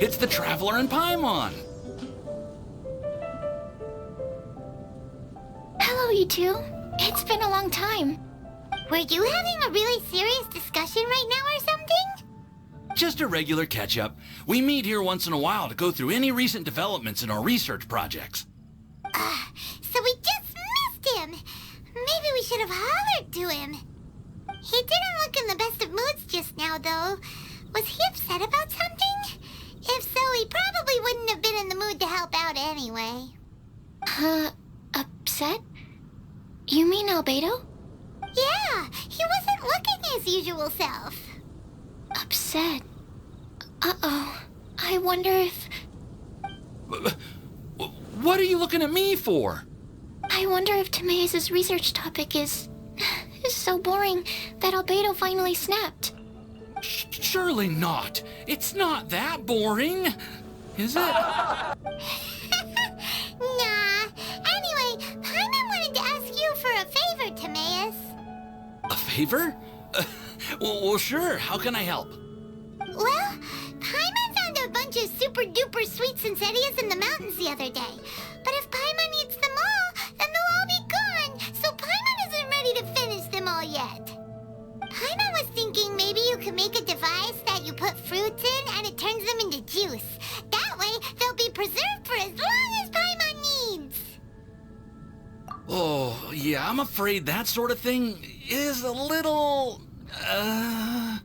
It's the Traveler and Paimon. Hello, you two. It's been a long time. Were you having a really serious discussion right now or something? Just a regular catch-up. We meet here once in a while to go through any recent developments in our research projects. So we just missed him. Maybe we should have hollered to him. He didn't look in the best of moods just now, though. Was he upset about something? If so, he probably wouldn't have been in the mood to help out anyway. Upset? You mean Albedo? Yeah, he wasn't looking his usual self. Upset? Uh-oh. I wonder if... What are you looking at me for? I wonder if Timaeus' research topic is so boring that Albedo finally snapped. Surely not. It's not that boring, is it? Nah. Anyway, Paimon wanted to ask you for a favor, Timaeus. A favor? Well, sure. How can I help? Well, Paimon found a bunch of super-duper sweet Sincerias in the mountains the other day. But if Paimon eats them all, then they'll all be gone, so Paimon isn't ready to finish them all yet. Paimon was thinking maybe you could make a device that you put fruits in and it turns them into juice. That way, they'll be preserved for as long as Paimon needs. Oh, yeah, I'm afraid that sort of thing is a little... Huh?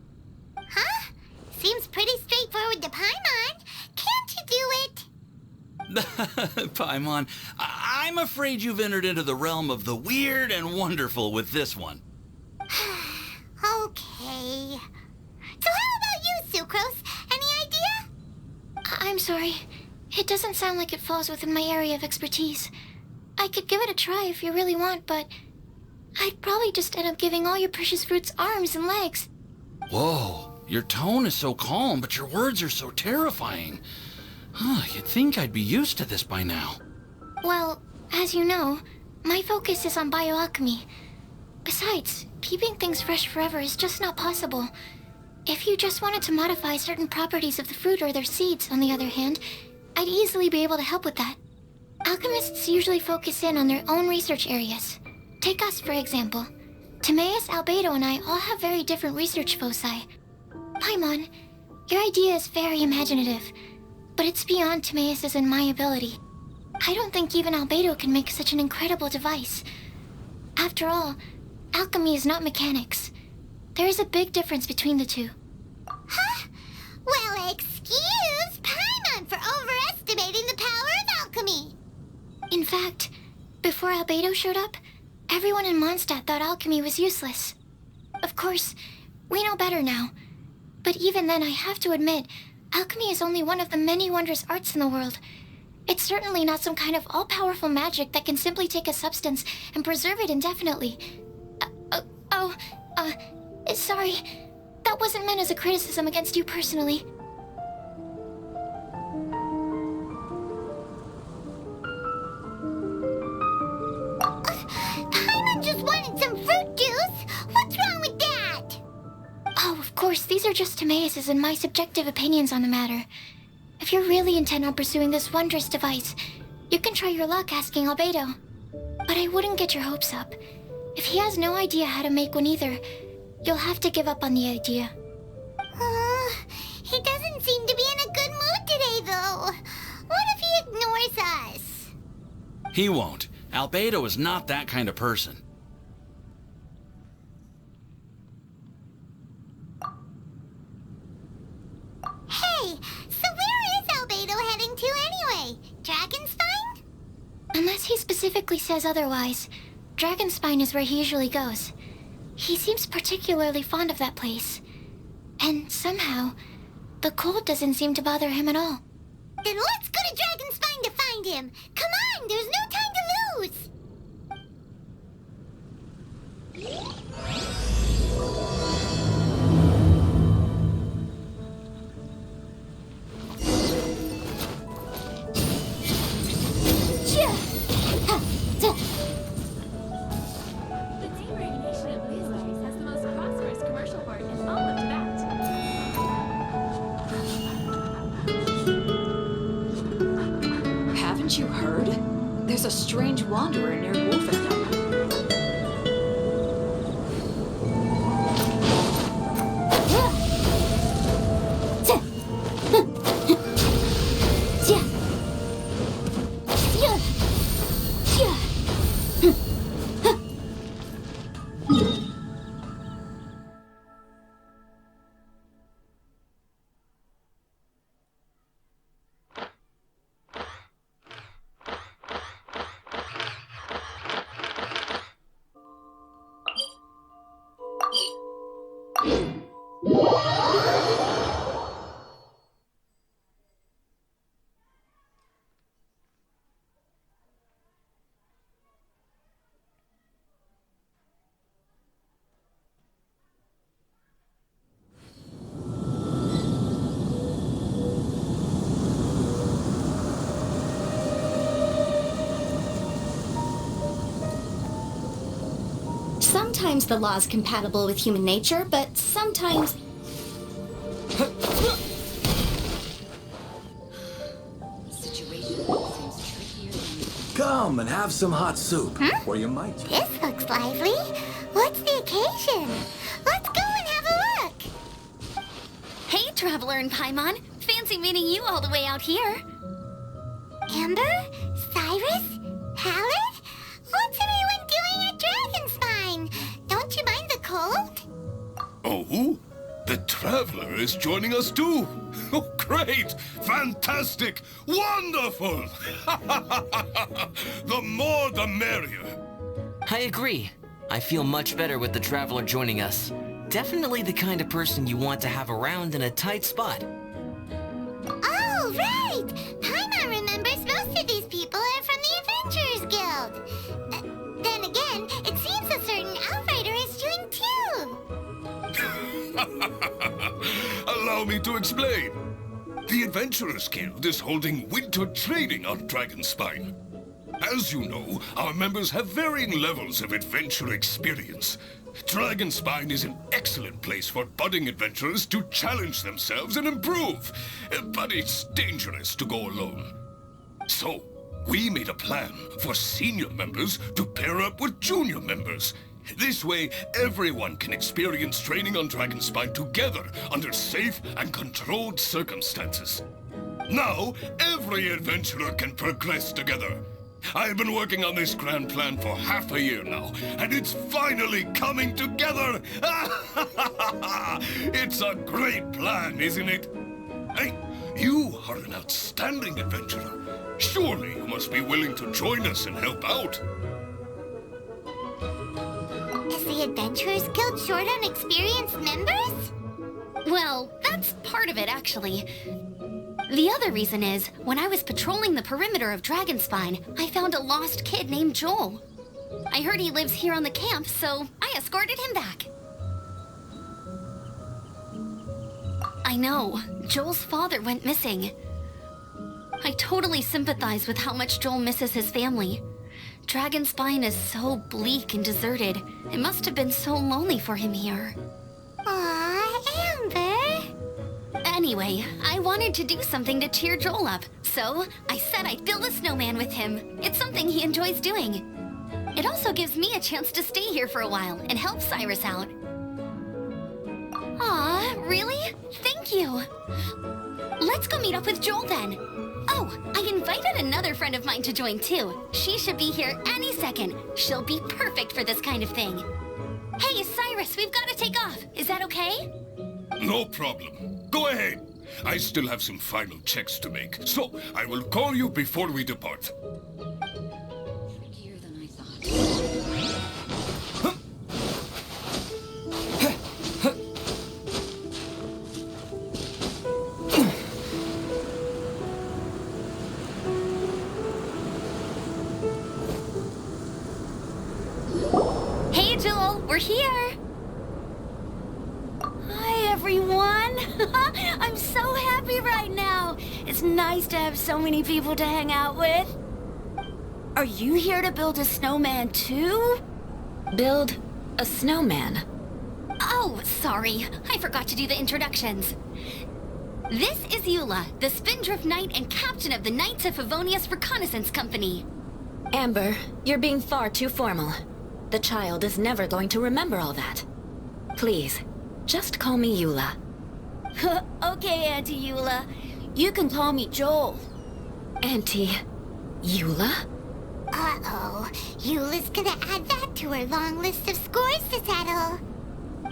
Seems pretty straightforward to Paimon. Can't you do it? Paimon, I'm afraid you've entered into the realm of the weird and wonderful with this one. Okay. So how about you, Sucrose? Any idea? I'm sorry. It doesn't sound like it falls within my area of expertise. I could give it a try if you really want, but I'd probably just end up giving all your precious fruits arms and legs. Whoa, your tone is so calm, but your words are so terrifying. You'd think I'd be used to this by now. Well, as you know, my focus is on bioalchemy. Besides, keeping things fresh forever is just not possible. If you just wanted to modify certain properties of the fruit or their seeds, on the other hand, I'd easily be able to help with that. Alchemists usually focus in on their own research areas. Take us, for example. Timaeus, Albedo, and I all have very different research foci. Paimon, your idea is very imaginative, but it's beyond Timaeus' and my ability. I don't think even Albedo can make such an incredible device. After all, alchemy is not mechanics. There is a big difference between the two. Huh? Well, excuse Paimon for overestimating the power of alchemy. In fact, before Albedo showed up, everyone in Mondstadt thought alchemy was useless. Of course, we know better now. But even then, I have to admit, alchemy is only one of the many wondrous arts in the world. It's certainly not some kind of all-powerful magic that can simply take a substance and preserve it indefinitely. Sorry. That wasn't meant as a criticism against you personally. Paimon just wanted some fruit juice. What's wrong with that? Oh, of course, these are just Timaeus' and my subjective opinions on the matter. If you're really intent on pursuing this wondrous device, you can try your luck asking Albedo. But I wouldn't get your hopes up. If he has no idea how to make one either, you'll have to give up on the idea. He doesn't seem to be in a good mood today, though. What if he ignores us? He won't. Albedo is not that kind of person. Hey, so where is Albedo heading to anyway? Dragonspine? Unless he specifically says otherwise, Dragonspine is where he usually goes. He seems particularly fond of that place. And somehow, the cold doesn't seem to bother him at all. Then let's go to Dragonspine to find him. Come on, there's no time to lose. The neighboring nation of Leesburg has the most prosperous commercial port in all of Tibet. a strange wanderer near Wolfenthal. Sometimes the law's compatible with human nature, but sometimes... Situation seems trickier than... Come and have some hot soup. Huh? Or you might. This looks lively. What's the occasion? Let's go and have a look. Hey, Traveler and Paimon. Fancy meeting you all the way out here. Amber? Cyrus? Halid? What's everyone doing at Dragonspine? Don't you mind the cold? Oh, the Traveler is joining us too. Oh, great! Fantastic! Wonderful! The more the merrier. I agree. I feel much better with the Traveler joining us. Definitely the kind of person you want to have around in a tight spot. Oh, right! Paimon remembers most of these people are from the Adventurers Guild. Then again, it seems a certain Outrider is joined too. Allow me to explain. The Adventurers Guild is holding winter training on Dragonspine. As you know, our members have varying levels of adventure experience. Dragonspine is an excellent place for budding adventurers to challenge themselves and improve, but it's dangerous to go alone. So, we made a plan for senior members to pair up with junior members. This way, everyone can experience training on Dragonspine together under safe and controlled circumstances. Now, every adventurer can progress together. I've been working on this grand plan for half a year now, and it's finally coming together! It's a great plan, isn't it? Hey, you are an outstanding adventurer. Surely you must be willing to join us and help out. Is the Adventurers Guild short on experienced members? Well, that's part of it, actually. The other reason is, when I was patrolling the perimeter of Dragonspine, I found a lost kid named Joel. I heard he lives here on the camp, so I escorted him back. I know, Joel's father went missing. I totally sympathize with how much Joel misses his family. Dragonspine is so bleak and deserted. It must have been so lonely for him here. Aw, Amber. Anyway, I wanted to do something to cheer Joel up, so I said I'd build a snowman with him. It's something he enjoys doing. It also gives me a chance to stay here for a while and help Cyrus out. Aw, really? Thank you. Let's go meet up with Joel then. Oh, I invited another friend of mine to join too. She should be here any second. She'll be perfect for this kind of thing. Hey, Cyrus, we've got to take off. Is that okay? No problem. Go ahead. I still have some final checks to make, so I will call you before we depart. Trickier than I thought. Hey, Joel, we're here. Hi, everyone. I'm so happy right now. It's nice to have so many people to hang out with. Are you here to build a snowman too? Build a snowman. Oh, sorry. I forgot to do the introductions. This is Eula, the Spindrift Knight and captain of the Knights of Favonius Reconnaissance Company. Amber, you're being far too formal. The child is never going to remember all that. Please, just call me Eula. Okay, Auntie Eula. You can call me Joel. Auntie Eula? Uh-oh. Eula's gonna add that to her long list of scores to settle.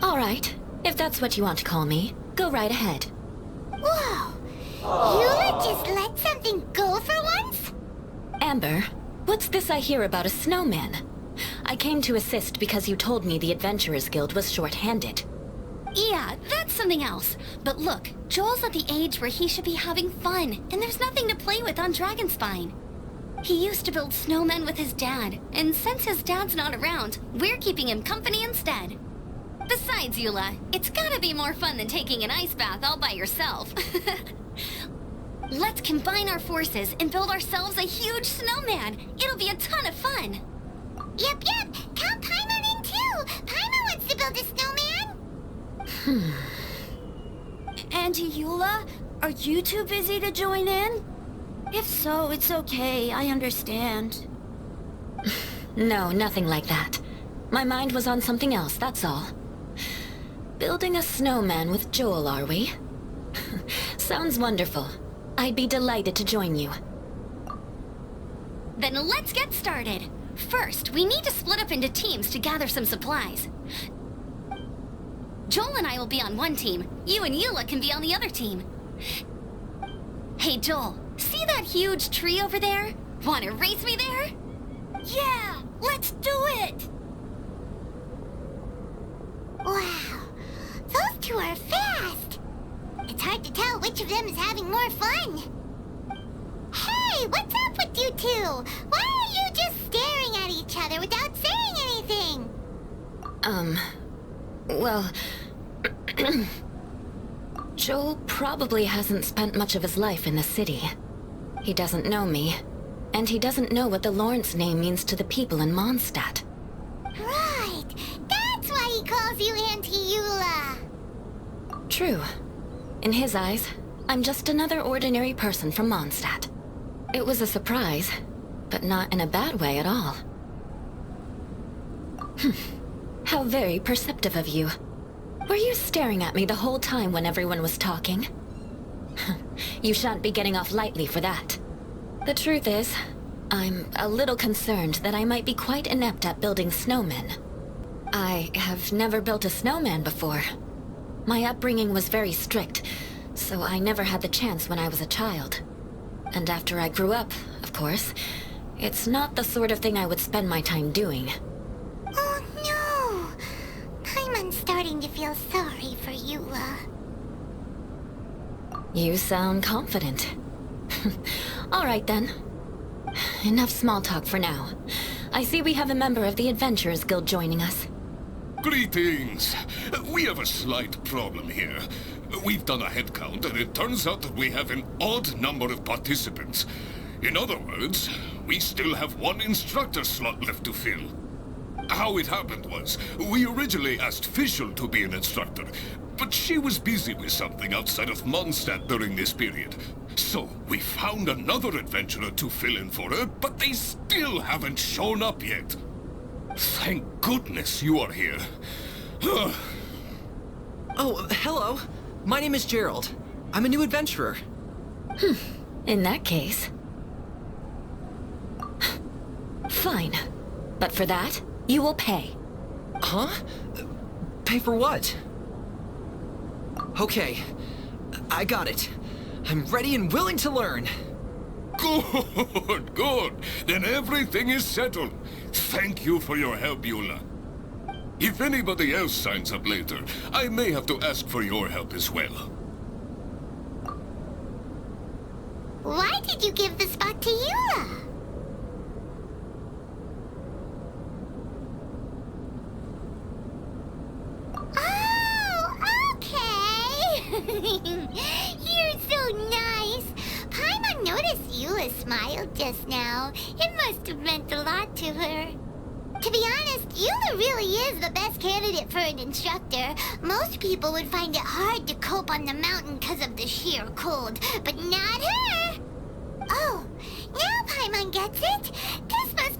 All right, if that's what you want to call me, go right ahead. Whoa! Eula just let something go for once? Amber, what's this I hear about a snowman? I came to assist because you told me the Adventurers Guild was short-handed. Yeah, that's something else. But look, Joel's at the age where he should be having fun, and there's nothing to play with on Dragonspine. He used to build snowmen with his dad, and since his dad's not around, we're keeping him company instead. Besides, Eula, it's gotta be more fun than taking an ice bath all by yourself. Let's combine our forces and build ourselves a huge snowman. It'll be a ton of fun. Yep. Count Paimon in too. Paimon wants to build a snowman. Auntie Eula, are you too busy to join in? If so, it's okay. I understand. No, nothing like that. My mind was on something else, that's all. Building a snowman with Joel, are we? Sounds wonderful. I'd be delighted to join you. Then let's get started. First, we need to split up into teams to gather some supplies. Joel and I will be on one team. You and Eula can be on the other team. Hey, Joel, see that huge tree over there? Wanna race me there? Yeah, let's do it! Wow. Those two are fast. It's hard to tell which of them is having more fun. Hey, what's up with you two? Why are you just staring at each other without saying anything? Well... Joel probably hasn't spent much of his life in the city. He doesn't know me, and he doesn't know what the Lawrence name means to the people in Mondstadt. Right. That's why he calls you Auntie Eula. True. In his eyes, I'm just another ordinary person from Mondstadt. It was a surprise, but not in a bad way at all. How very perceptive of you. Were you staring at me the whole time when everyone was talking? You shan't be getting off lightly for that. The truth is, I'm a little concerned that I might be quite inept at building snowmen. I have never built a snowman before. My upbringing was very strict, so I never had the chance when I was a child. And after I grew up, of course, it's not the sort of thing I would spend my time doing. Oh no! Paimon's starting to feel sorry for Eula. You sound confident. All right then. Enough small talk for now. I see we have a member of the Adventurers Guild joining us. Greetings. We have a slight problem here. We've done a head count, and it turns out that we have an odd number of participants. In other words, we still have one instructor slot left to fill. How it happened was, we originally asked Fischl to be an instructor, but she was busy with something outside of Mondstadt during this period. So, we found another adventurer to fill in for her, but they still haven't shown up yet. Thank goodness you are here. Oh, hello. My name is Gerald. I'm a new adventurer. In that case... Fine. But for that, you will pay. Huh? Pay for what? Okay. I got it. I'm ready and willing to learn. Good. Then everything is settled. Thank you for your help, Eula. If anybody else signs up later, I may have to ask for your help as well. Why did you give the spot to Eula? Oh, okay. You're so nice. Paimon noticed Eula smiled just now. It must have meant a lot to her. To be honest, Eula really is the best candidate for an instructor. Most people would find it hard to cope on the mountain because of the sheer cold, but not her. Oh, now Paimon gets it. This must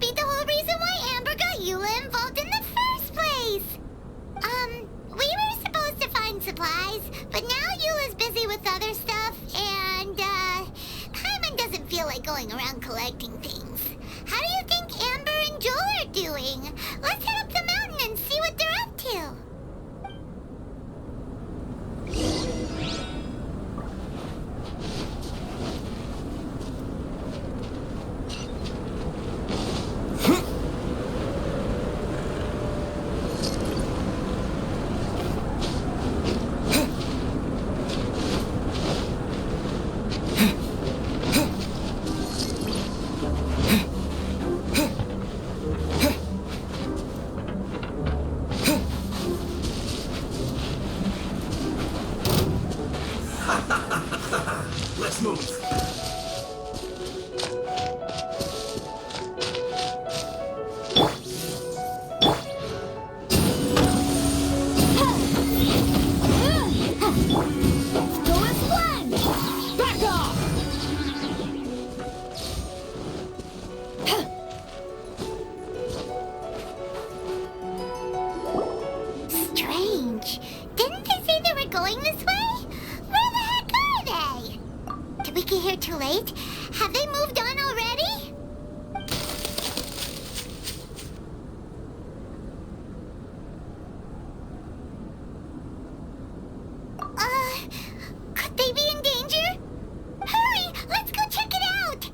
doing. Let's head up the mountain and see what they're up to. Let's move. Strange. Didn't they say they were going this way? Where the heck are they? Did we get here too late? Have they moved on already? Could they be in danger? Hurry! Let's go check it out!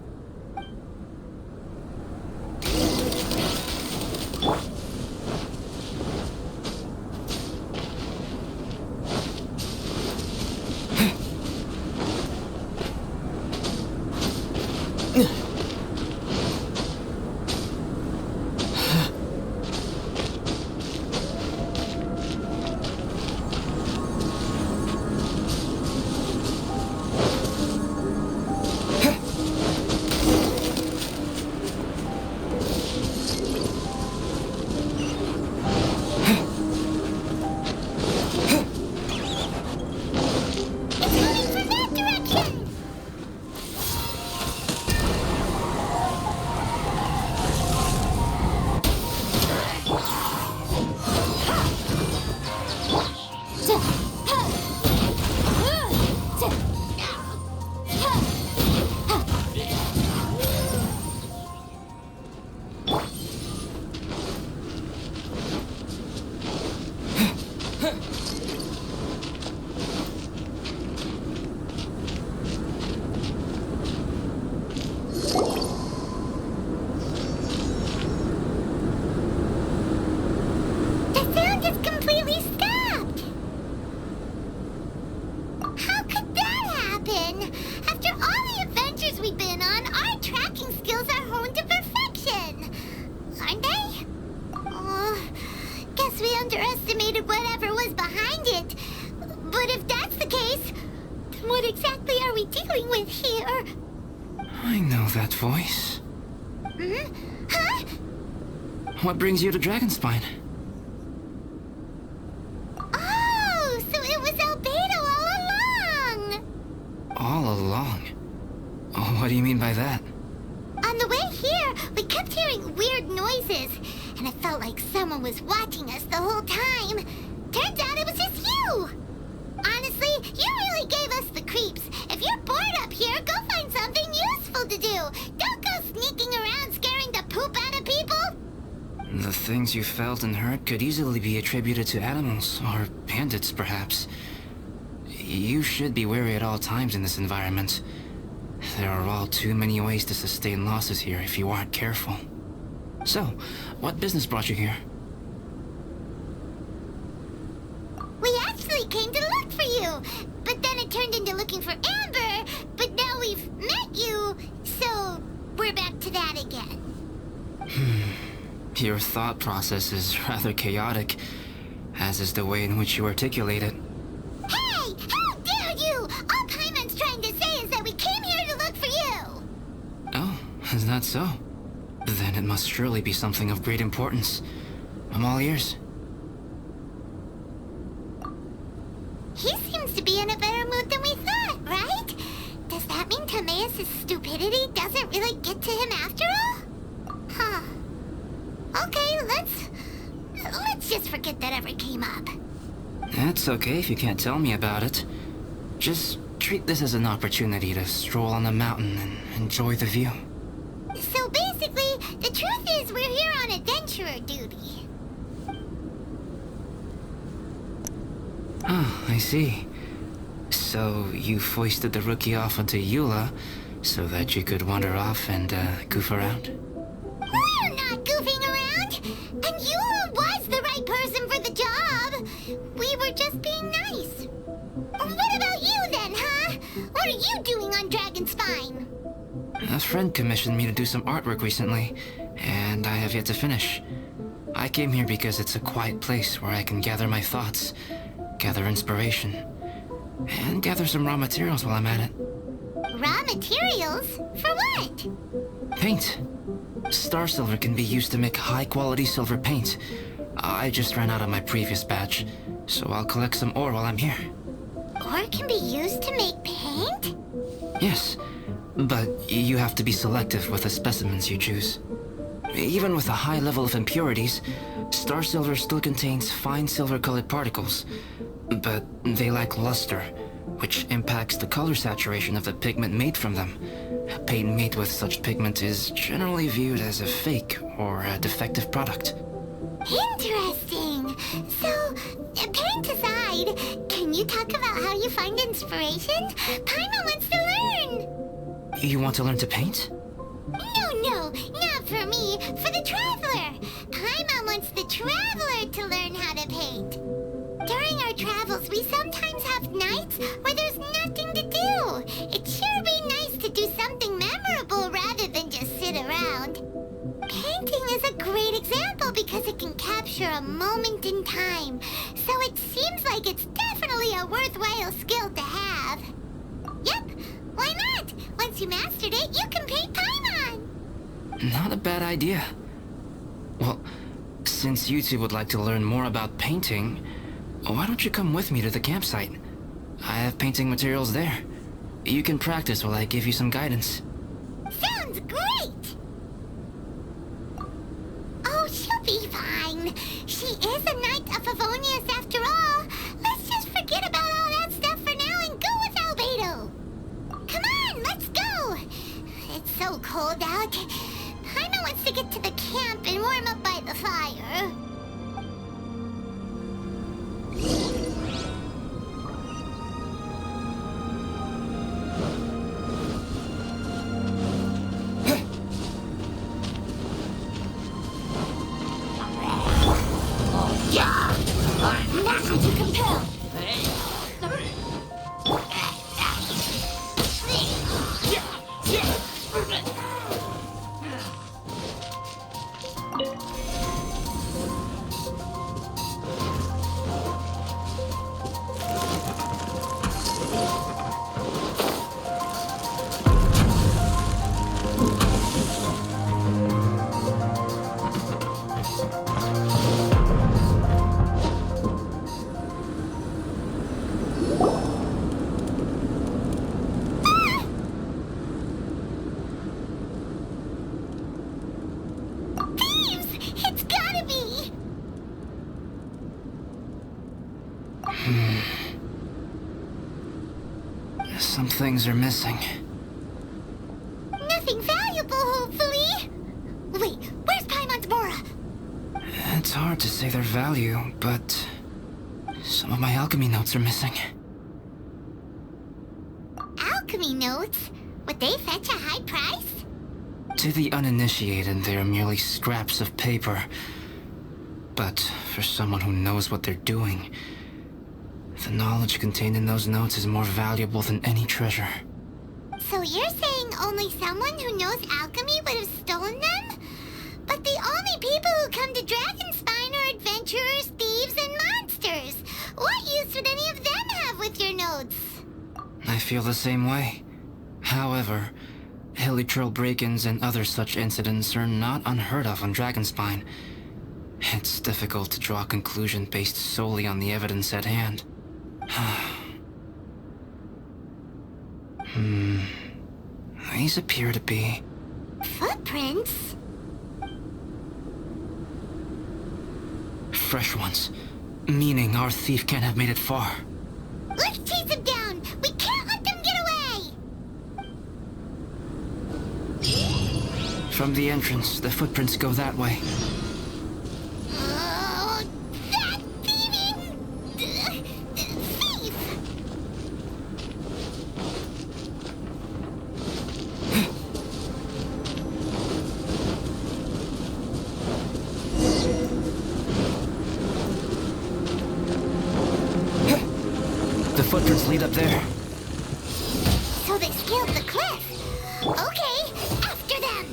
It's coming from that direction! The sound is completely stopped! How could that happen? After all the adventures we've been on, our tracking skills are honed to perfection! Aren't they? Oh, guess we underestimated whatever was behind it. But if that's the case, then what exactly are we dealing with here? I know that voice. Hmm? Huh? What brings you to Dragonspine? Oh, so it was Albedo all along! All along? Oh, what do you mean by that? On the way here, we kept hearing weird noises, and it felt like someone was watching us the whole time. Turns out it was just you! Honestly, you really gave us the creeps. If you're bored up here, go find something useful to do. Don't go sneaking around scaring the poop out of people. The things you felt and heard could easily be attributed to animals, or bandits, perhaps. You should be wary at all times in this environment. There are all too many ways to sustain losses here if you aren't careful. So, what business brought you here? We actually came to look for you, but then it turned into looking for Amber, but now we've met you, so we're back to that again. Your thought process is rather chaotic, as is the way in which you articulate it. Hey! How dare you! All Paimon's trying to say is that we came here to look for you! Oh, is that so? Then it must surely be something of great importance. I'm all ears. He seems to be in a better mood than we thought, right? Does that mean Timaeus' stupidity doesn't really get to him after all? Huh. Okay, let's just forget that ever came up. It's okay if you can't tell me about it. Just treat this as an opportunity to stroll on the mountain and enjoy the view. So basically, the truth is we're here on adventure adventurer duty. Oh, I see. So you foisted the rookie off onto Eula so that you could wander off and goof around? We're not goofing around! And Eula was the right person for the job! We were just being nice. What about you then, huh? What are you doing on Dragonspine? A friend commissioned me to do some artwork recently, and I have yet to finish. I came here because it's a quiet place where I can gather my thoughts, gather inspiration, and gather some raw materials while I'm at it. Raw materials? For what? Paint. Star silver can be used to make high-quality silver paint. I just ran out of my previous batch, so I'll collect some ore while I'm here. Ore can be used to make paint? Yes, but you have to be selective with the specimens you choose. Even with a high level of impurities, star silver still contains fine silver-colored particles, but they lack luster, which impacts the color saturation of the pigment made from them. Paint made with such pigment is generally viewed as a fake or a defective product. Interesting. So, paint aside, can you talk about how you find inspiration? Paimon wants to learn. You want to learn to paint? No, not for me. For the Traveler. Paimon wants the Traveler to learn how to paint. During our travels, we sometimes have nights where there's nothing to do. It'd sure be nice to do something memorable rather than just sit around. Painting is a great example because it can capture a moment in time. So it seems like it's definitely a worthwhile skill to have. Yep, why not? Once you mastered it, you can paint Paimon. Not a bad idea. Well, since you two would like to learn more about painting, why don't you come with me to the campsite? I have painting materials there. You can practice while I give you some guidance. Sounds great! Oh, she'll be fine. She is a Knight of Favonius after all. Let's just forget about all that stuff for now and go with Albedo. Come on, let's go! It's so cold out. Paimon wants to get to the camp and warm up by the fire. Nothing to compel. It's gotta be! Some things are missing. Nothing valuable, hopefully. Wait, where's Paimon's Mora? It's hard to say their value, but some of my alchemy notes are missing. Alchemy notes? Would they fetch a high price? To the uninitiated, they are merely scraps of paper. But for someone who knows what they're doing, the knowledge contained in those notes is more valuable than any treasure. So you're saying only someone who knows alchemy would have stolen them? But the only people who come to Dragonspine are adventurers, thieves, and monsters. What use would any of them have with your notes? I feel the same way. However, Hilichurl break-ins and other such incidents are not unheard of on Dragonspine. It's difficult to draw a conclusion based solely on the evidence at hand. These appear to be... Footprints? fresh ones. Meaning our thief can't have made it far. Let's chase him down! We can't let them get away! From the entrance, the footprints go that way. footprints lead up there. So they scaled the cliff. Okay, after them.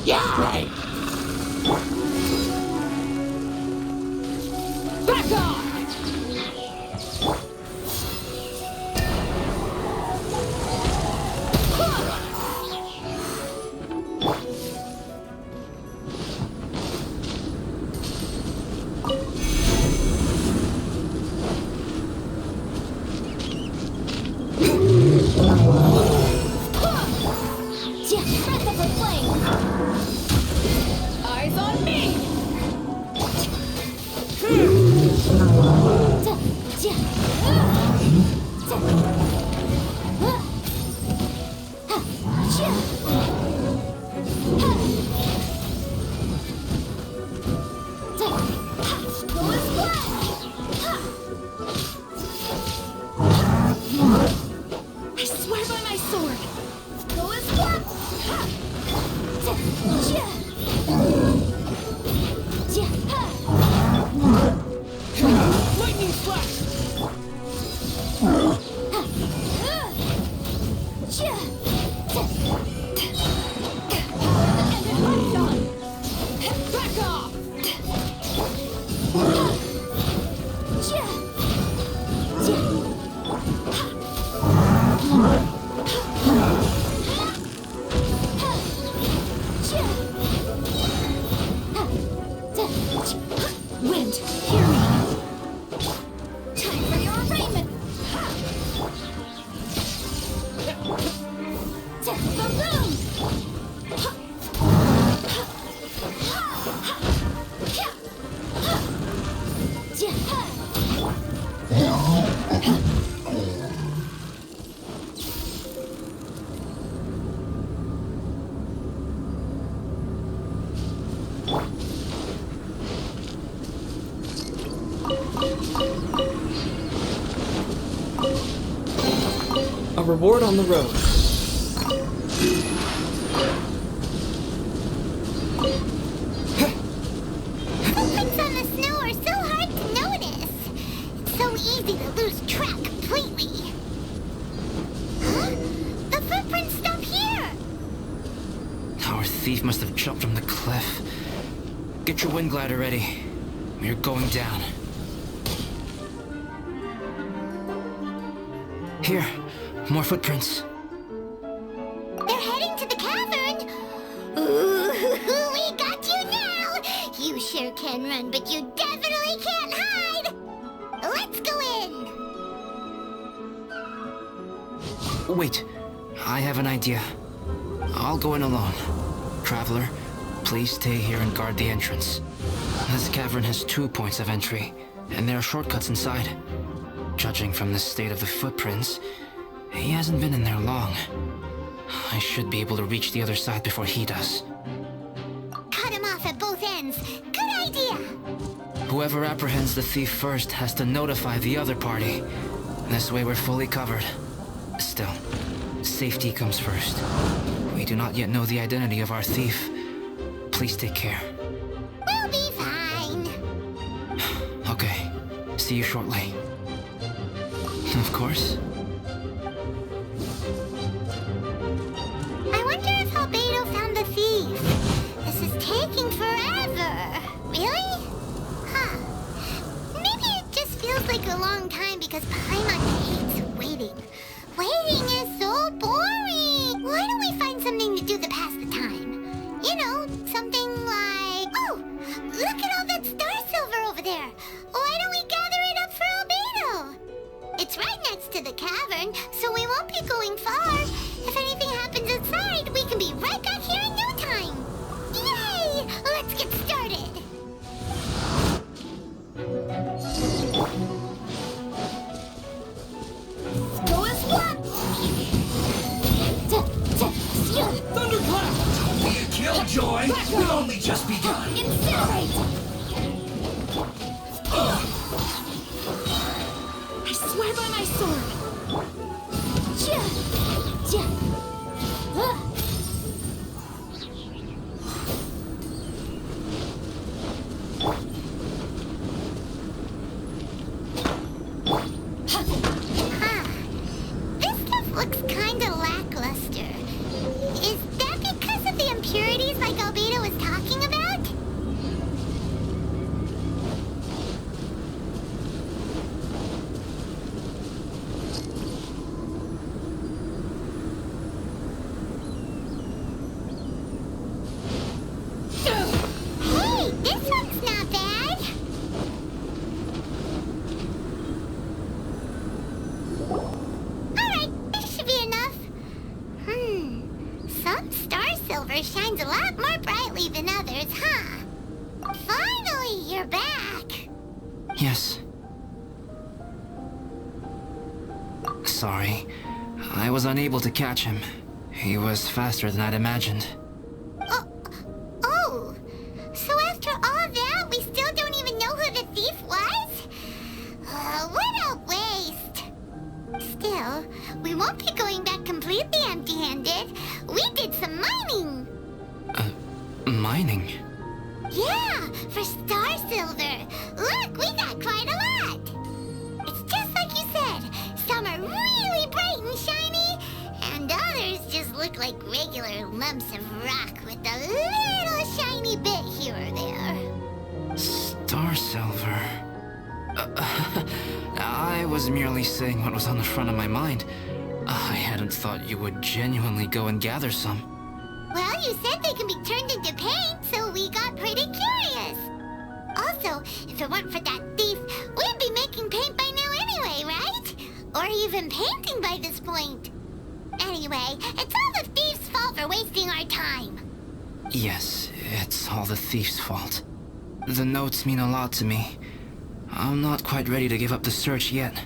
Yeah! Right. Back off! Breath of the flame! Eyes on me! I swear by my sword! Go as one! Lightning flash! Back off! Wind, hear me! Time for your arraignment! The boom! A reward on the road. Footprints on the snow are so hard to notice. It's so easy to lose track completely. Huh? The footprints stop here. Our thief must have jumped from the cliff. Get your wind glider ready. We're going down. Here, more footprints. They're heading to the cavern. Ooh, we got you now. You sure can run, but you definitely can't hide. Let's go in. Wait, I have an idea. I'll go in alone. Traveler, please stay here and guard the entrance. This cavern has 2 points of entry, and there are shortcuts inside. Judging from the state of the footprints, he hasn't been in there long. I should be able to reach the other side before he does. Cut him off at both ends. Good idea. Whoever apprehends the thief first has to notify the other party. This way we're fully covered. Still, safety comes first. We do not yet know the identity of our thief. Please take care. We'll be fine. Okay, see you shortly. Of course. I wonder if Albedo found the thief. This is taking forever. Really? Huh. Maybe it just feels like a long time because Paimon hates waiting. Waiting is so boring. Why don't we find something to do to pass the time? You know, something like... Oh, look at all that star silver over there. Why don't we gather it up for Albedo? It's right next to the cavern, so we won't be going far. If anything happens inside, we can be right back here in no time. Yay! Let's get started. Go as one! Thunderclap! Don't be a killjoy. We've only just begun. Incinerate! I swear by my sword! Ja! Sorry. I was unable to catch him. He was faster than I'd imagined. Oh, so after all that, we still don't even know who the thief was? What a waste. Still, we won't be going back completely empty-handed. We did some mining. Mining? Yeah, for star silver. Look, we got quite a lot. It's just like you said. Some are really bright and shiny, and others just look like regular lumps of rock with a little shiny bit here or there. Star silver. I was merely saying what was on the front of my mind. I hadn't thought you would genuinely go and gather some. Well, you said they can be turned into paint, so we got pretty curious. Also, if it weren't for that thief, we'd be making paint by now anyway, right? Or even painting by this point. Anyway, it's all the thief's fault for wasting our time. Yes, it's all the thief's fault. The notes mean a lot to me. I'm not quite ready to give up the search yet.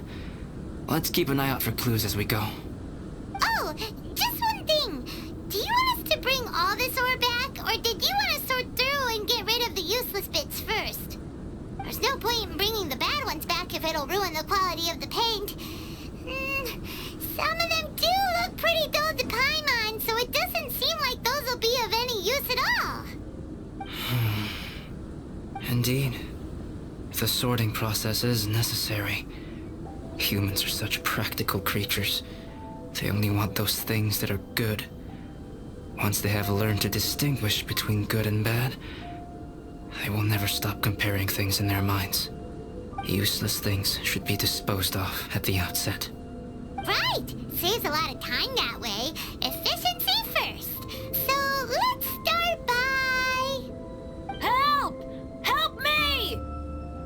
Let's keep an eye out for clues as we go. Oh, just one thing. Do you want us to bring all this ore back, or did you want to sort through and get rid of the useless bits first? There's no point in bringing the bad ones back if it'll ruin the quality of the paint. Some of them do look pretty dull to Paimon, so it doesn't seem like those will be of any use at all. Indeed. The sorting process is necessary. Humans are such practical creatures. They only want those things that are good. Once they have learned to distinguish between good and bad, they will never stop comparing things in their minds. Useless things should be disposed of at the outset. Right! Saves a lot of time that way. Efficiency first. So let's start by... Help! Help me!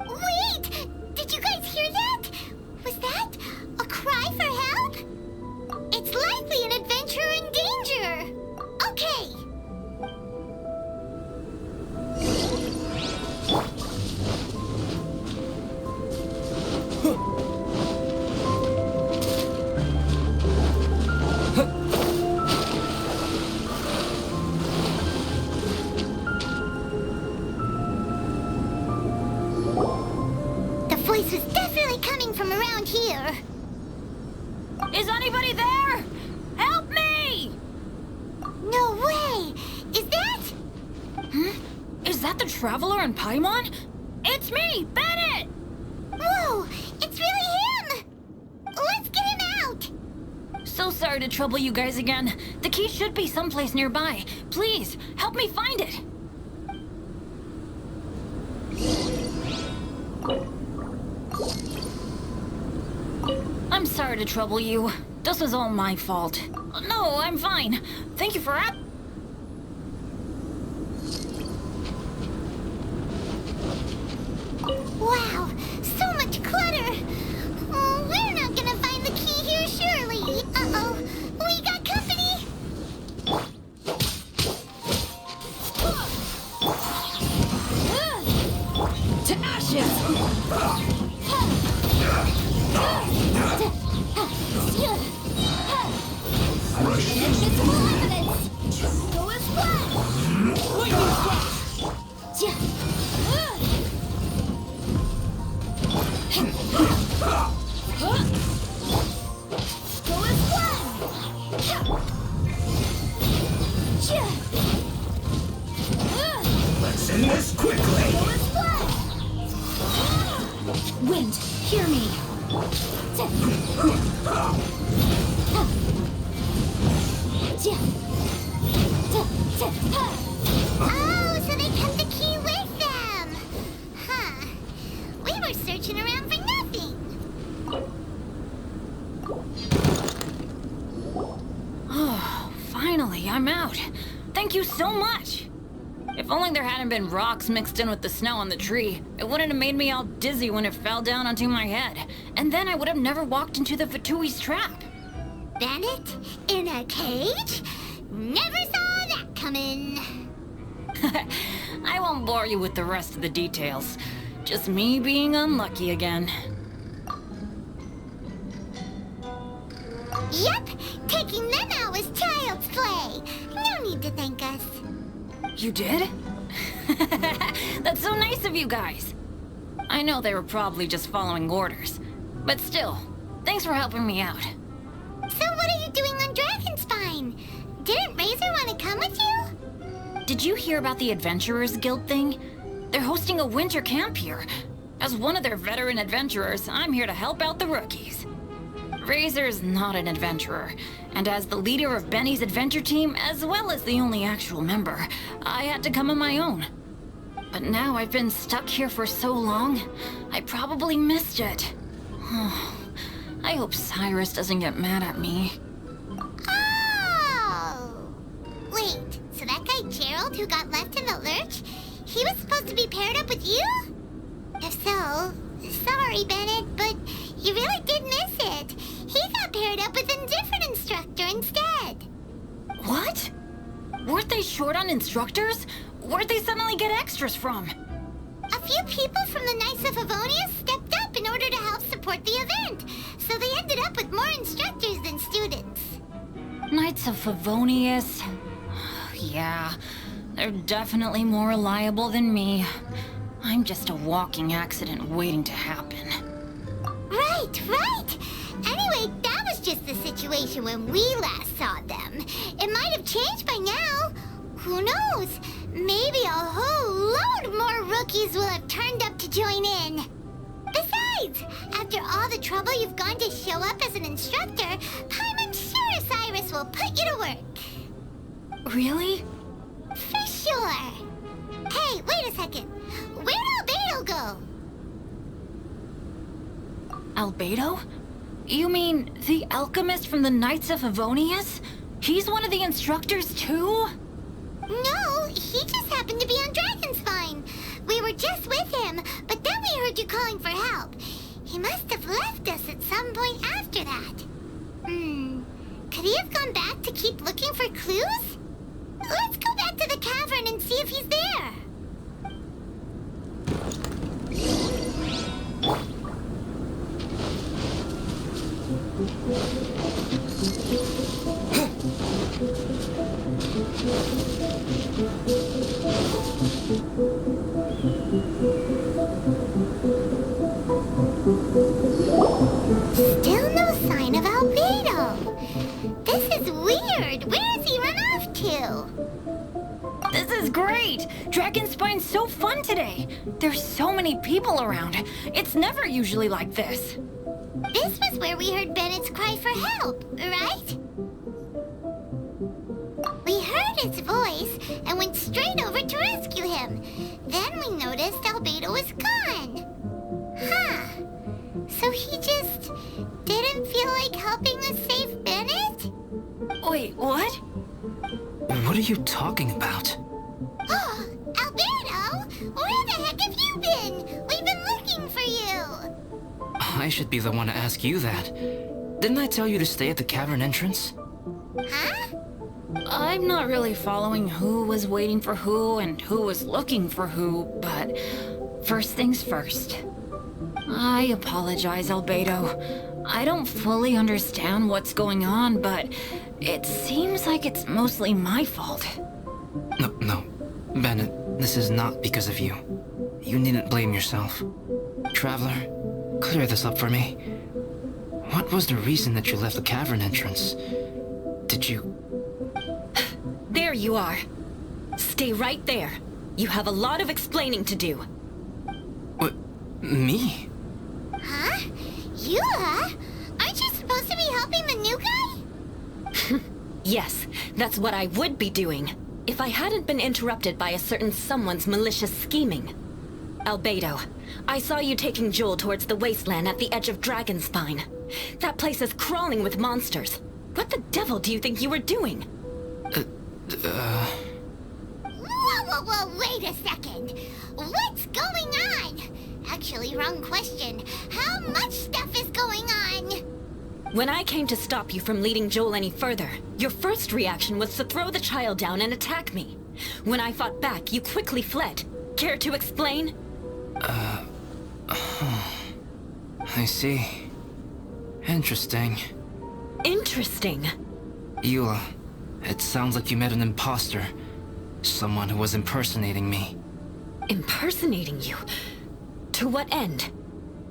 Wait! Did you guys hear that? Was that a cry for help? It's likely an adventurer in danger. Okay. The voice was definitely coming from around here. Is anybody there? Help me! No way! Is that... Is that the Traveler in Paimon? It's me, Bennett! Whoa! It's really him! Let's get him out! So sorry to trouble you guys again. The key should be someplace nearby. Please, help me find it. I'm sorry to trouble you. This was all my fault. No, I'm fine. Thank you for Wow! So much clutter! Oh, we're not gonna find the key here, surely! Uh-oh! We got company! To ashes! Invincible evidence! Go as one! Lightning flash! Go as one! Let's end this quickly! Go as one! Wind, hear me! Oh, so they kept the key with them! Huh. We were searching around for nothing! Oh, finally, I'm out. Thank you so much. If only there hadn't been rocks mixed in with the snow on the tree, it wouldn't have made me all dizzy when it fell down onto my head. And then I would have never walked into the Fatui's trap. Bennett? In a cage? Never saw that coming! I won't bore you with the rest of the details. Just me being unlucky again. taking them out was child's play. No need to thank us. You did? That's so nice of you guys. I know they were probably just following orders, but still, thanks for helping me out. So what are you doing on Dragonspine? Didn't Razor want to come with you? Did you hear about the Adventurers Guild thing? They're hosting a winter camp here. As one of their veteran adventurers, I'm here to help out the rookies. Razor's not an adventurer, and as the leader of Benny's adventure team, as well as the only actual member, I had to come on my own. But now I've been stuck here for so long, I probably missed it. I hope Cyrus doesn't get mad at me. Oh! Wait, so that guy Gerald who got left in the lurch, he was supposed to be paired up with you? If so, sorry, Bennett, but you really did miss it. He got paired up with a different instructor instead. What? Weren't they short on instructors? Where'd they suddenly get extras from? A few people from the Knights of Favonius stepped up in order to help support the event, so they ended up with more instructors than students. Knights of Favonius? Yeah, they're definitely more reliable than me. I'm just a walking accident waiting to happen. Right, right! Anyway, that was just the situation when we last saw them. It might have changed by now. Who knows? Maybe a whole load more rookies will have turned up to join in. Besides, after all the trouble you've gone to show up as an instructor, Paimon's sure Cyrus will put you to work. Really? For sure. Hey, wait a second. Where'd Albedo go? Albedo? You mean the alchemist from the Knights of Favonius? He's one of the instructors too? No, he just happened to be on Dragonspine. We were just with him, but then we heard you calling for help. He must have left us at some point after that. Could he have gone back to keep looking for clues? Let's go back to the cavern and see if he's there. Still no sign of Albedo. This is weird. Where has he run off to? This is great! Dragonspine's so fun today! There's so many people around. It's never usually like this. This was where we heard Bennett's cry for help, right? We heard his voice and went straight over to rescue him. Then we noticed Albedo was gone. Huh. So he just didn't feel like helping us save Bennett? Wait, what? What are you talking about? Oh, Albedo! Where the heck have you been? We've been looking for you! I should be the one to ask you that. Didn't I tell you to stay at the cavern entrance? Huh? I'm not really following who was waiting for who and who was looking for who, but first things first. I apologize, Albedo. I don't fully understand what's going on, but it seems like it's mostly my fault. No, Bennett, this is not because of you. You needn't blame yourself. Traveler, clear this up for me. What was the reason that you left the cavern entrance? Did you... There you are. Stay right there. You have a lot of explaining to do. What? Me? Huh? You, huh? Aren't you supposed to be helping the new guy? Yes, that's what I would be doing, if I hadn't been interrupted by a certain someone's malicious scheming. Albedo, I saw you taking Joel towards the wasteland at the edge of Dragonspine. That place is crawling with monsters. What the devil do you think you were doing? Whoa, wait a second. What's going on? Actually, wrong question. How much stuff is going on? When I came to stop you from leading Joel any further, your first reaction was to throw the child down and attack me. When I fought back, you quickly fled. Care to explain? I see. Interesting. Interesting. Eula, it sounds like you met an impostor. Someone who was impersonating me. Impersonating you? To what end?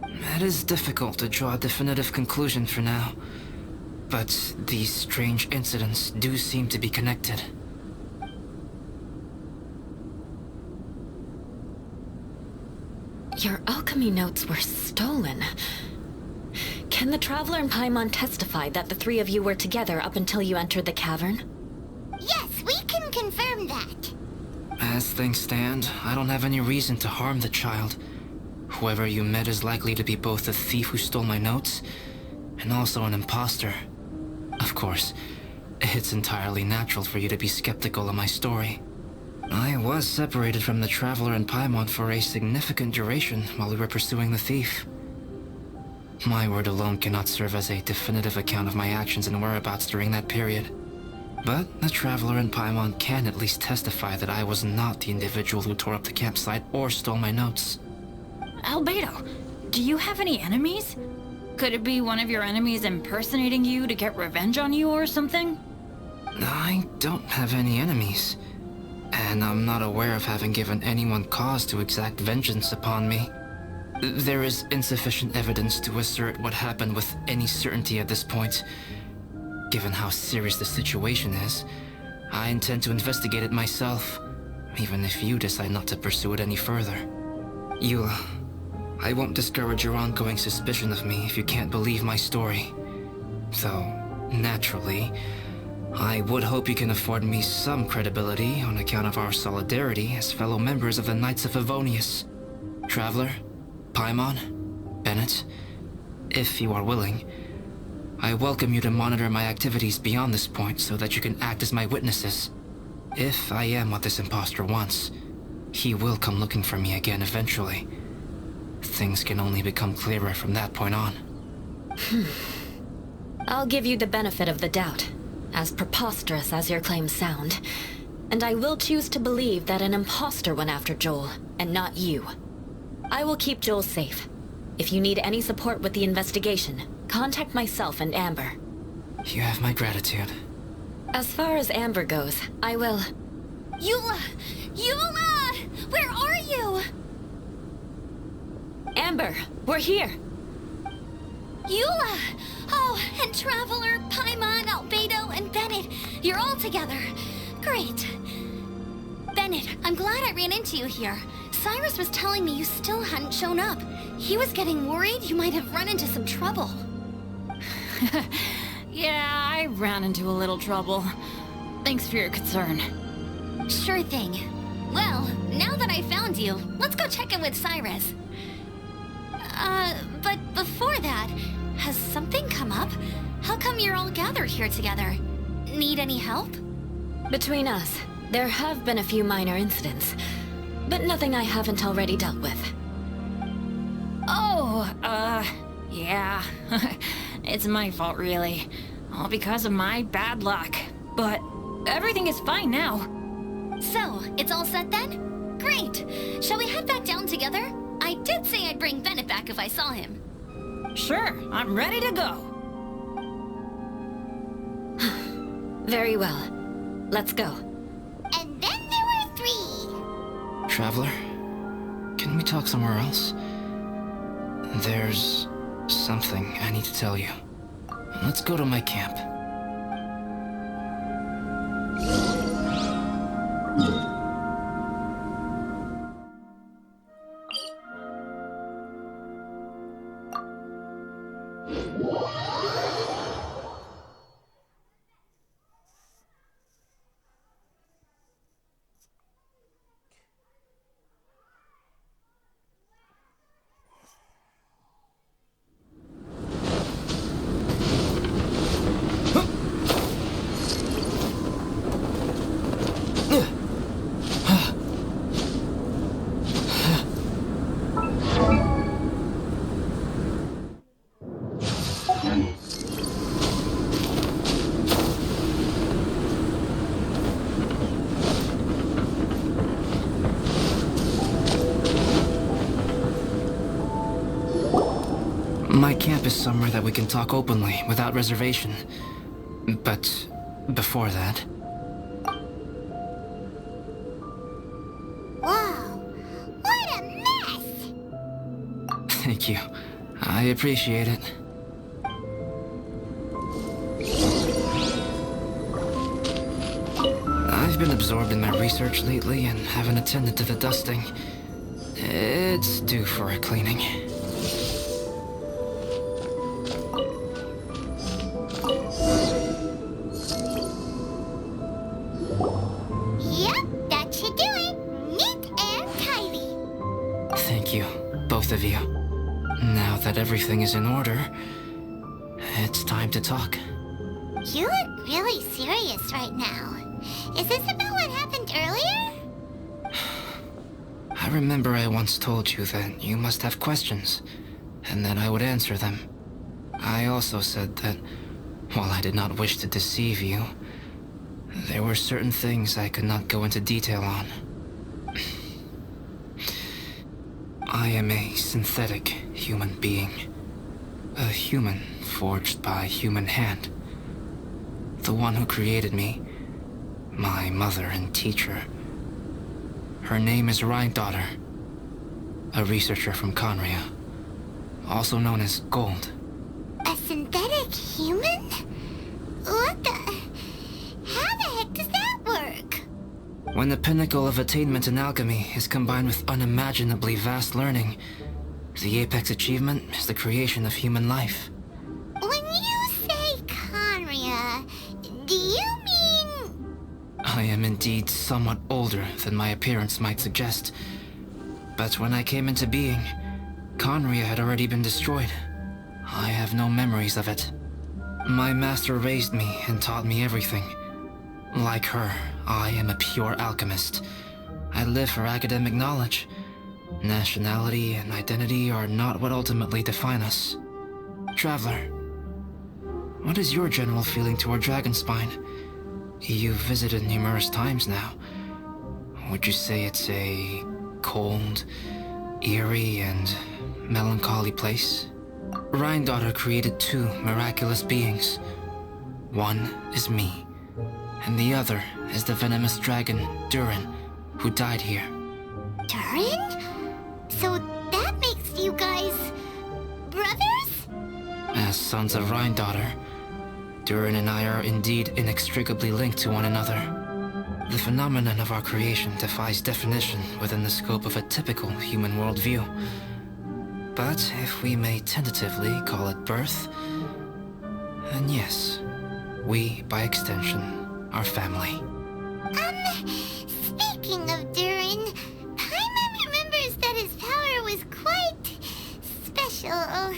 It is difficult to draw a definitive conclusion for now. But these strange incidents do seem to be connected. Your alchemy notes were stolen. Can the Traveler and Paimon testify that the three of you were together up until you entered the cavern? Yes, we can confirm that. As things stand, I don't have any reason to harm the child. Whoever you met is likely to be both the thief who stole my notes, and also an impostor. Of course, it's entirely natural for you to be skeptical of my story. I was separated from the Traveler and Paimon for a significant duration while we were pursuing the thief. My word alone cannot serve as a definitive account of my actions and whereabouts during that period. But the Traveler and Paimon can at least testify that I was not the individual who tore up the campsite or stole my notes. Albedo, do you have any enemies? Could it be one of your enemies impersonating you to get revenge on you or something? I don't have any enemies. And I'm not aware of having given anyone cause to exact vengeance upon me. There is insufficient evidence to assert what happened with any certainty at this point. Given how serious the situation is, I intend to investigate it myself, even if you decide not to pursue it any further. Eula, I won't discourage your ongoing suspicion of me if you can't believe my story. Though, naturally, I would hope you can afford me some credibility on account of our solidarity as fellow members of the Knights of Favonius. Traveler, Paimon, Bennett, if you are willing, I welcome you to monitor my activities beyond this point so that you can act as my witnesses. If I am what this impostor wants, he will come looking for me again eventually. Things can only become clearer from that point on. I'll give you the benefit of the doubt, as preposterous as your claims sound. And I will choose to believe that an impostor went after Joel, and not you. I will keep Joel safe. If you need any support with the investigation, contact myself and Amber. You have my gratitude. As far as Amber goes, I will... Eula! Eula! Where are you? Amber, we're here! Eula! Oh, and Traveler, Paimon, Albedo, and Bennett. You're all together. Great. Bennett, I'm glad I ran into you here. Cyrus was telling me you still hadn't shown up. He was getting worried you might have run into some trouble. Yeah, I ran into a little trouble. Thanks for your concern. Sure thing. Well, now that I found you, let's go check in with Cyrus. But before that, has something come up? How come you're all gathered here together? Need any help? Between us, there have been a few minor incidents, but nothing I haven't already dealt with. Oh, yeah. It's my fault, really. All because of my bad luck. But everything is fine now. So, it's all set then? Great! Shall we head back down together? I did say I'd bring Bennett back if I saw him. Sure, I'm ready to go. Very well. Let's go. And then there were 3. Traveler, can we talk somewhere else? There's something I need to tell you. Let's go to my camp. My camp is somewhere that we can talk openly, without reservation. But before that. Whoa, what a mess! Thank you. I appreciate it. I've been absorbed in my research lately and haven't attended to the dusting. It's due for a cleaning. Yep, that should do it. Neat and tidy. Thank you, both of you. Now that everything is in order, it's time to talk. You look really serious right now. Is this about what happened earlier? I remember I once told you that you must have questions, and that I would answer them. I also said that, while I did not wish to deceive you, there were certain things I could not go into detail on. I am a synthetic human being. A human forged by human hand. The one who created me, my mother and teacher. Her name is Rhine-daughter, a researcher from Conria, also known as Gold. A synthetic human? What the... How the heck does that work? When the pinnacle of attainment in alchemy is combined with unimaginably vast learning, the apex achievement is the creation of human life. When you say Conria, do you mean... I am indeed somewhat older than my appearance might suggest. But when I came into being, Conria had already been destroyed. I have no memories of it. My master raised me and taught me everything. Like her, I am a pure alchemist. I live for academic knowledge. Nationality and identity are not what ultimately define us. Traveler, what is your general feeling toward Dragonspine? You've visited numerous times now. Would you say it's a cold, eerie, and melancholy place? Rhine-daughter created two miraculous beings. One is me, and the other is the venomous dragon, Durin, who died here. Durin? So that makes you guys... brothers? As sons of Rhine-daughter, Durin and I are indeed inextricably linked to one another. The phenomenon of our creation defies definition within the scope of a typical human worldview. But if we may tentatively call it birth, then yes, we, by extension, are family. Speaking of Durin, Paimon remembers that his power was quite special.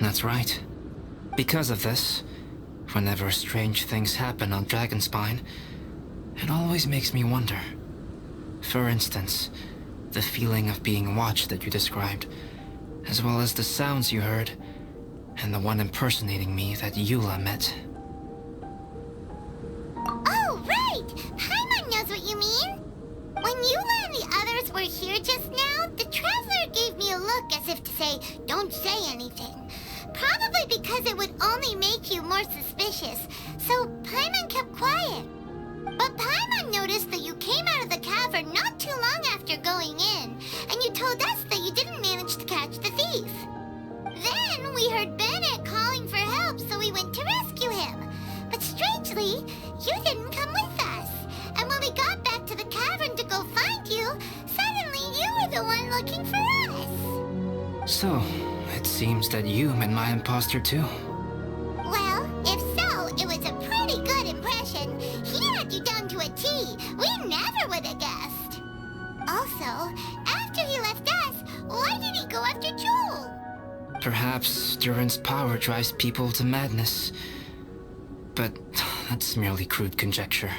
That's right. Because of this, whenever strange things happen on Dragonspine, it always makes me wonder. For instance, the feeling of being watched that you described, as well as the sounds you heard, and the one impersonating me that Eula met. Oh, right! Paimon knows what you mean! When Eula and the others were here just now, the Traveler gave me a look as if to say, don't say anything. Probably because it would only make you more suspicious, so Paimon kept quiet. But Paimon noticed that you came out of the cavern not too long after going in, and you told us that you didn't manage to catch the thief. Then we heard Bennett calling for help, so we went to rescue him. But strangely, you didn't come with us. And when we got back to the cavern to go find you, suddenly you were the one looking for us. So, it seems that you met my impostor too. Well, if so, it was a pretty good impression. He had you down to a T. We never would have guessed. Also, after he left us, why did he go after Joel? Perhaps Durin's power drives people to madness. But that's merely crude conjecture.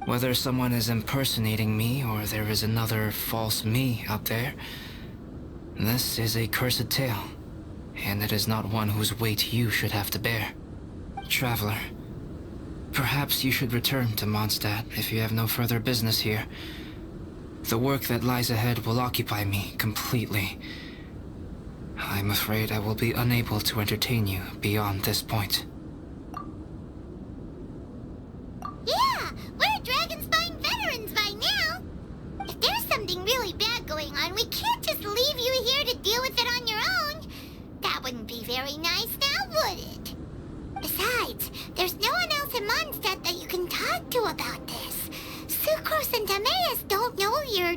Whether someone is impersonating me or there is another false me out there, this is a cursed tale. and it is not one whose weight you should have to bear. Traveler, perhaps you should return to Mondstadt if you have no further business here. The work that lies ahead will occupy me completely. I'm afraid I will be unable to entertain you beyond this point. Yeah, we're Dragonspine veterans by now. If there's something really bad going on, we can't just leave you here to deal with it on your own. That wouldn't be very nice now, would it? Besides, there's no one else in Mondstadt that you can talk to about this. Sucrose and Timaeus don't know your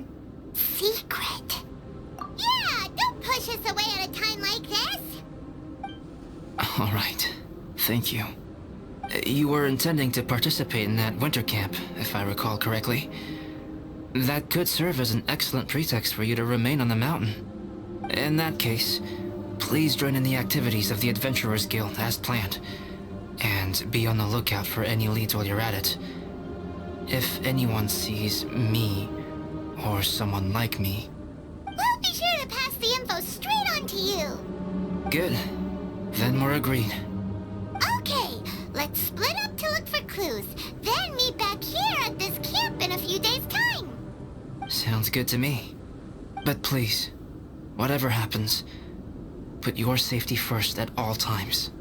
secret. Yeah, don't push us away at a time like this. All right. Thank you. You were intending to participate in that winter camp, if I recall correctly. That could serve as an excellent pretext for you to remain on the mountain. In that case, please join in the activities of the Adventurers Guild as planned, and be on the lookout for any leads while you're at it. If anyone sees me, or someone like me... We'll be sure to pass the info straight on to you. Good. Then we're agreed. Okay, let's split up to look for clues, then meet back here at this camp in a few days' time. Sounds good to me. But please, whatever happens, put your safety first at all times.